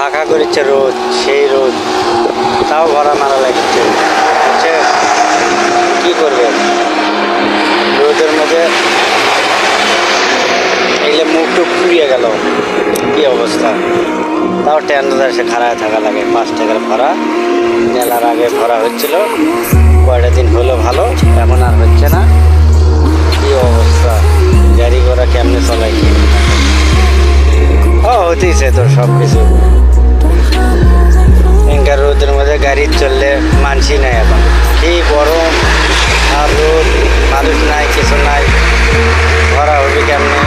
ফাঁকা করেছে রোদ, সেই রোদ, তাও ভরা মারা লাগছে। বুঝছে কি করবে রোদের মধ্যে, এলে মুখ টুক পুড়িয়ে গেল, কি অবস্থা। তাও ট্যান্ডার এসে খাড়ায় থাকা লাগে। 5 টাকার ভাড়া, মেলার আগে ভরা হচ্ছিল, কয়টা দিন হলো ভালো, এখন আর হচ্ছে না। কি অবস্থা, গাড়ি ঘোড়া কেমনে চলাই হতেইছে তোর সব কিছু। এখানকার রোদের মধ্যে গাড়ি চললে মানসি নাই এখন, কি গরম আর রোদ, মানুষ নাই, কিছু নাই, ভরা হবে কেমনে।